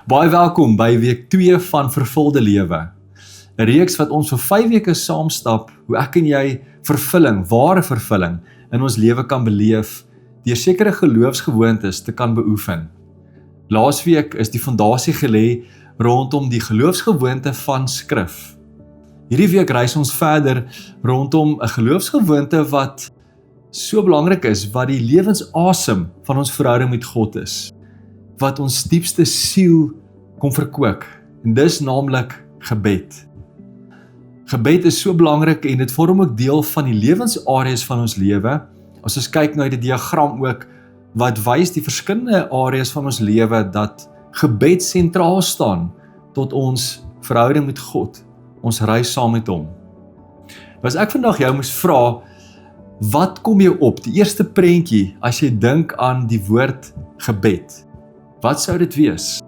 Baie welkom by week 2 van Vervulde Lewe. 'n Reeks wat ons vir 5 weke saamstap, hoe ek en jy ware vervulling in ons lewe kan beleef, deur sekere geloofsgewoontes te kan beoefen. Laasweek is die fondasie gelê rondom die geloofsgewoonte van skrif. Hierdie week reis ons verder rondom 'n geloofsgewoonte wat so belangrik is, wat die lewensasem van ons verhouding met God is, wat ons diepste siel kom verkoop, en dis naamlik gebed. Gebed is so belangrik en dit vorm ook deel van die lewensareas van ons lewe. As ons kyk na die diagram ook, wat wys die verskillende areas van ons lewe, dat gebed sentraal staan tot ons verhouding met God, ons reis saam met hom. As ek vandag jou moes vra, wat kom jou op, die eerste prentjie, as jy dink aan die woord gebed? Wat sou dit wees?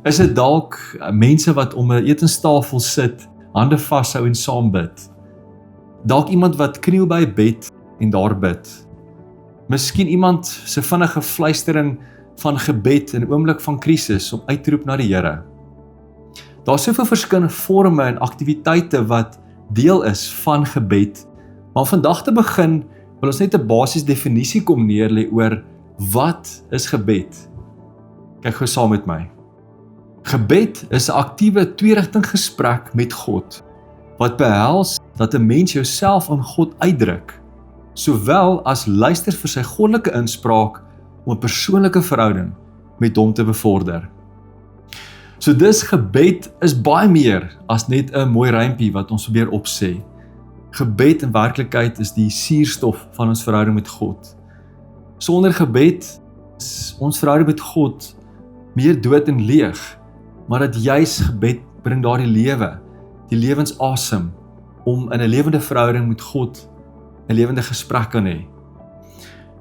Is dit dalk mense wat om 'n etenstafel sit, hande vashou en saam bid? Dalk iemand wat kniel by 'n bed en daar bid? Miskien iemand se vinnige fluistering van gebed in 'n oomblik van krisis om uit te roep na die Here. Daar's soveel verskillende forme en aktiwiteite wat deel is van gebed, maar om vandag te begin, wil ons net 'n basiese definisie kom neerlê oor wat is gebed. Kyk gou saam met my. Gebed is 'n aktiewe tweerigting gesprek met God, wat behels dat 'n mens jouself aan God uitdruk, sowel as luister vir sy goddelike inspraak om 'n persoonlike verhouding met hom te bevorder. So dis gebed is baie meer as net 'n mooi rympie wat ons probeer opsê. Gebed in werklikheid is die suurstof van ons verhouding met God. Sonder gebed is ons verhouding met God meer dood en leeg, maar dat juis gebed bring daardie lewe, die lewensasem, om in 'n lewende verhouding met God 'n lewende gesprek kan hê.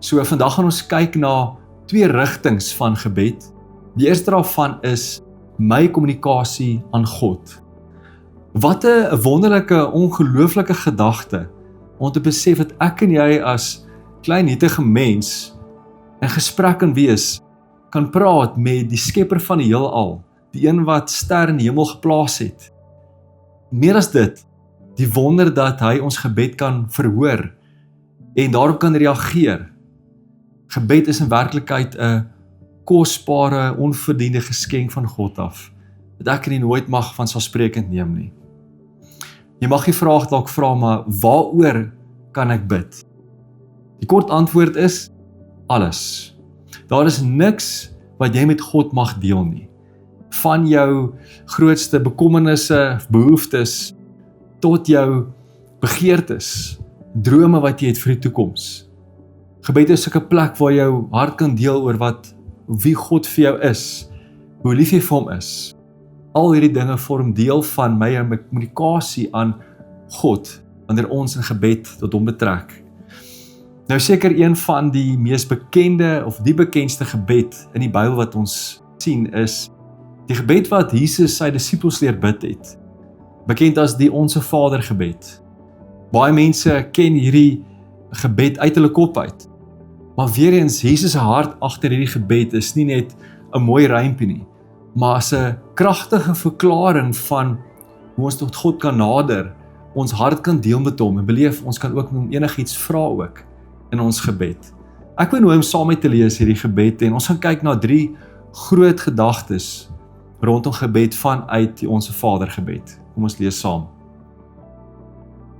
So vandag gaan ons kyk na 2 rigtings van gebed. Die eerste daarvan is my kommunikasie aan God. Wat 'n wonderlike, ongelooflike gedagte, om te besef dat ek en jy as klein nietige mens in gesprek kan wees, kan praat met die skepper van die heelal, die een wat ster in die hemel geplaas het. Meer as dit, die wonder dat hy ons gebed kan verhoor en daarop kan reageer. Gebed is in werklikheid 'n kosbare, onverdiende geskenk van God af, wat ek nie nooit mag vanselfsprekend neem nie. Jy mag die vraag dalk vra, maar waaroor kan ek bid? Die kort antwoord is alles. Daar is niks wat jy met God mag deel nie. Van jou grootste bekommernisse, behoeftes, tot jou begeertes, drome wat jy het vir die toekoms. Gebed is 'n plek waar jou hart kan deel oor wie God vir jou is, hoe lief jy vir hom is. Al hierdie dinge vorm deel van my kommunikasie aan God, wanneer ons in gebed tot hom betrek. Nou seker een van die mees bekende, of die bekendste gebed in die Bybel wat ons sien, is die gebed wat Jesus sy disippels leer bid het, bekend as die Onse Vader gebed. Baie mense ken hierdie gebed uit hulle kop uit, maar weer eens, Jesus se hart agter hierdie gebed is nie net 'n mooi rympie nie, maar as 'n kragtige verklaring van hoe ons tot God kan nader, ons hart kan deel met hom, en beleef ons kan ook met hom enigiets vra ook in ons gebed. Ek wil nooi om saam met te lees hierdie gebed, en ons gaan kyk na 3 groot gedagtes rondom gebed vanuit die Onse Vader gebed. Kom ons lees saam.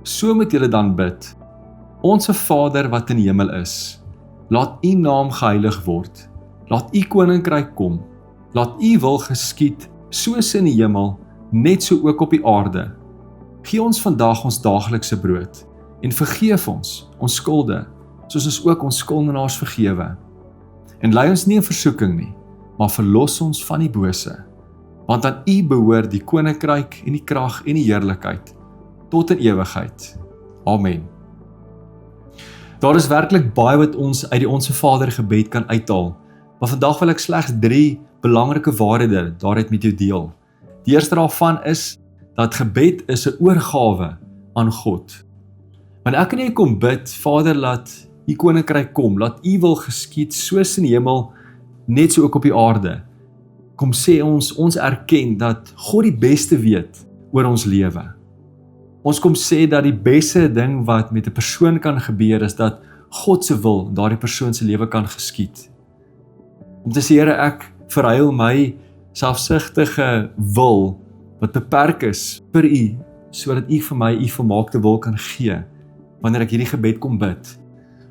So moet julle dan bid: Onse Vader wat in die hemel is, laat u naam geheilig word, laat u koninkryk kom, laat u wil geskied, soos in die hemel, net so ook op die aarde. Gee ons vandag ons daaglikse brood, en vergeef ons skulde, soos ons ook ons skuldenaars vergewe. En lei ons nie in versoeking nie, maar verlos ons van die bose, want aan u behoort die koninkryk en die krag en die heerlikheid, tot in ewigheid. Amen. Daar is werklik baie wat ons uit die Onse Vader gebed kan uithaal, maar vandag wil ek slegs 3 belangrike waarhede daaruit met jou deel. Die eerste daarvan is dat gebed is 'n oorgawe aan God. Wanneer ek en jy kom bid, Vader, laat u koninkryk kom, laat u wil geskied, soos in die hemel, net so ook op die aarde. kom sê ons erken dat God die beste weet oor ons lewe. Ons kom sê dat die beste ding wat met 'n persoon kan gebeur is dat God se wil in daardie persoon se lewe kan geskied. Om te sê, Here, ek verruil my selfsugtige wil wat beperk is vir U, sodat U vir my U volmaakte wil kan gee wanneer ek hierdie gebed kom bid.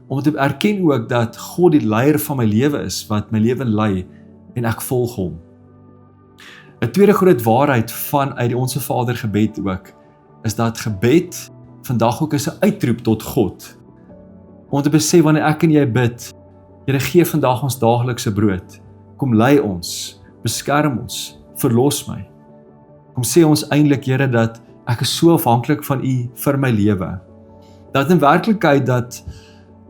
Om te erken ook dat God die leier van my lewe is wat my lewe lei en ek volg Hom. 'n tweede groot waarheid vanuit die Onse Vader gebed ook is dat gebed vandag ook is 'n uitroep tot God. Om te besef wanneer ek en jy bid, Here, gee vandag ons daaglikse brood. Kom lei ons, beskerm ons, verlos my. Kom sê ons eintlik, Here, dat ek is so afhanklik van U vir my lewe. Dat in werklikheid dat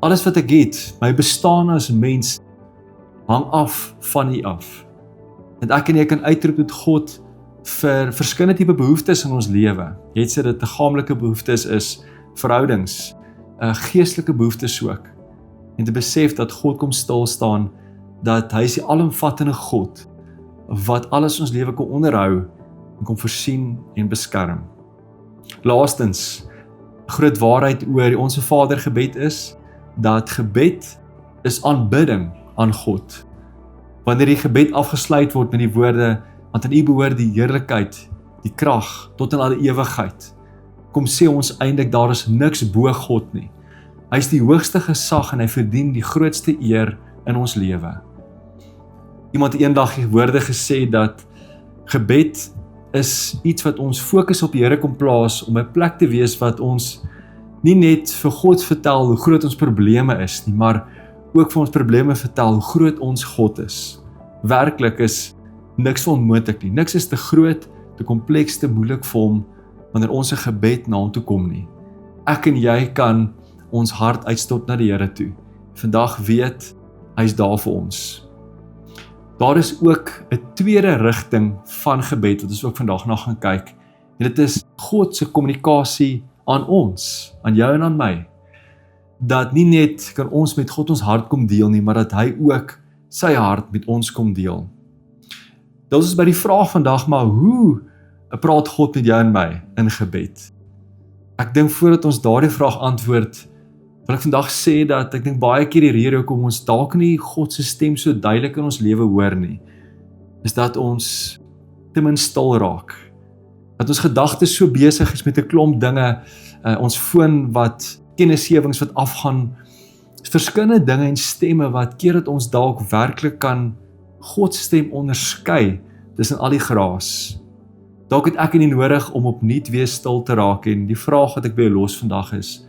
alles wat ek het, my bestaan as mens, hang af van U af. Dat ek en jy kan uitroep tot God vir verskillende tipe behoeftes in ons lewe. Jy het sê dat liggaamlike behoeftes is verhoudings, geestelike behoeftes ook. En te besef dat God kom stil staan, dat hy is die alomvattende God, wat alles ons lewe kan onderhou, en kom voorsien en beskerm. Laastens, groot waarheid oor die Onse Vader gebed is, dat gebed is aanbidding aan God. Wanneer die gebed afgesluit word met die woorde, want aan U behoort die heerlikheid, die krag, tot in alle ewigheid, kom sê ons eintlik daar is niks bo God nie. Hy is die hoogste gesag en hy verdien die grootste eer in ons lewe. Iemand het eendag die woorde gesê dat gebed is iets wat ons fokus op die Here kom plaas om 'n plek te wees wat ons nie net vir God vertel hoe groot ons probleme is nie, maar ook vir ons probleme vertel hoe groot ons God is. Werklik is niks onmoontlik nie. Niks is te groot, te kompleks, te moeilik vir hom wanneer ons 'n gebed na hom toe kom nie. Ek en jy kan ons hart uitstort na die Here toe. Vandag weet hy is daar vir ons. Daar is ook 'n tweede rigting van gebed wat ons ook vandag na gaan kyk. En dit is God se kommunikasie aan ons, aan jou en aan my. Dat nie net kan ons met God ons hart kom deel nie, maar dat hy ook sy hart met ons kom deel. Dit is by die vraag vandag, maar hoe praat God met jou en my in gebed? Ek dink voordat ons daardie vraag antwoord, wil ek vandag sê dat ek dink baie keer die rede hoekom ons dalk nie God se stem so duidelik in ons lewe hoor nie, is dat ons te min stil raak. Dat ons gedagtes so besig is met 'n klomp dinge, ons foon wat kennisgewings wat afgaan, verskillende dinge en stemme wat keer dat ons dalk werklik kan God se stem onderskei tussen al die geraas. Dalk het ek nie nodig om opnuut weer stil te raak en die vraag wat ek by jou los vandag is,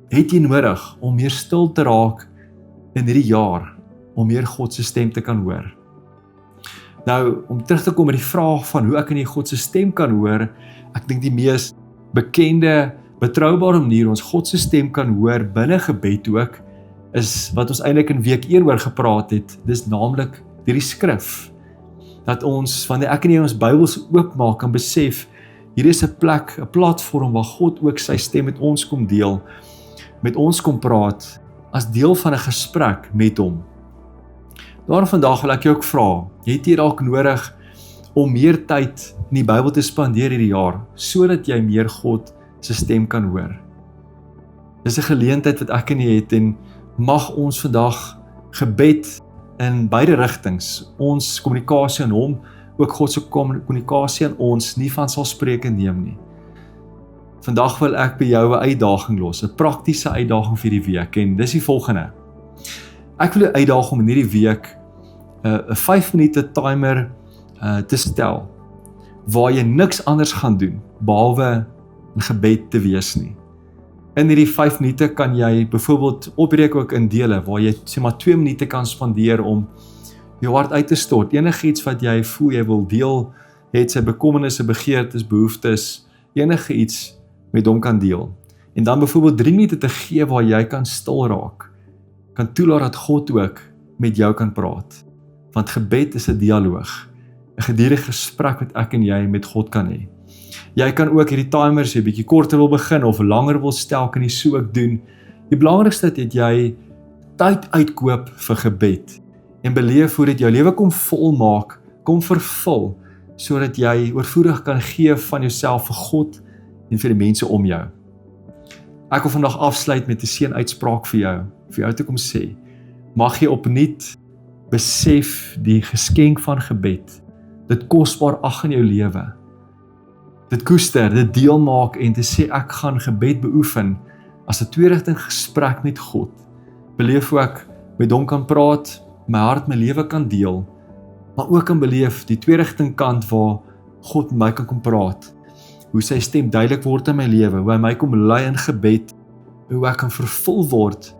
het jy nodig om meer stil te raak in hierdie jaar, om meer God se stem te kan hoor? Nou, om terug te kom met die vraag van hoe ek en jy God se stem kan hoor, ek dink die mees bekende, betroubare manier ons God se stem kan hoor binne gebed ook, is wat ons eintlik in week 1 oor gepraat het, dis naamlik deur die skrif. Dat ons, wanneer ek en jy ons Bybels oopmaak, kan besef, hier is 'n plek, 'n platform waar God ook sy stem met ons kom deel, met ons kom praat, as deel van 'n gesprek met hom. Daarom vandag wil ek jou ook vra, het jy dalk nodig om meer tyd in die Bybel te spandeer hierdie jaar, sodat jy meer God se stem kan hoor? Dis 'n geleentheid wat ek en jy het, en mag ons vandag gebed in beide rigtings, ons kommunikasie aan hom, ook God se kommunikasie aan ons, nie van sal spreke neem nie. Vandag wil ek by jou 'n uitdaging los, 'n praktiese uitdaging vir die week, en dis die volgende. Ek wil jou uitdaag om in hierdie week 'n 5 minute timer te stel, waar jy niks anders gaan doen, behalwe in gebed te wees nie. In hierdie 5 minute kan jy byvoorbeeld opbreek ook in dele, waar jy sê maar 2 minute kan spandeer om jou hart uit te stort, enigiets wat jy voel jy wil deel, het sy bekommernisse, begeertes, behoeftes, enige iets met hom kan deel. En dan byvoorbeeld 3 minute te gee waar jy kan stil raak, kan toelaat dat God ook met jou kan praat. Want gebed is 'n dialoog, 'n gedurende gesprek wat ek en jy met God kan hê. Jy kan ook hierdie timers 'n bietjie korter wil begin of langer wil stel, kan jy so ook doen. Die belangrikste is dat jy tyd uitkoop vir gebed en beleef hoe dit jou lewe kom volmaak, kom vervul, sodat jy oorvloedig kan gee van jouself vir God en vir die mense om jou. Ek wil vandag afsluit met 'n seënuitspraak vir jou te kom sê. Mag jy opnuut besef die geskenk van gebed, dit kosbaar ag in jou lewe, dit koester, dit deel maak en te sê ek gaan gebed beoefen as 'n tweerigting gesprek met God. Beleef hoe ek met hom kan praat, my hart, my lewe kan deel, maar ook kan beleef die tweerigting kant waar God met my kan kom praat, hoe sy stem duidelik word in my lewe, hoe hy my kom lei in gebed, hoe ek kan vervul word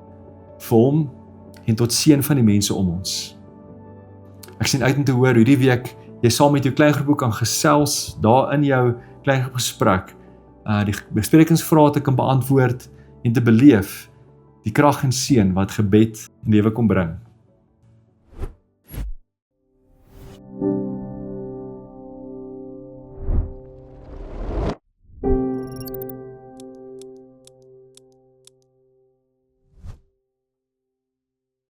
vir hom en tot seën van die mense om ons. Ek sien uit om te hoor hoe die week jy saam met jou kleingroep kan gesels, daar in jou kleingroep gesprek, die besprekingsvrae te kan beantwoord en te beleef die krag en seën wat gebed in lewe kom bring.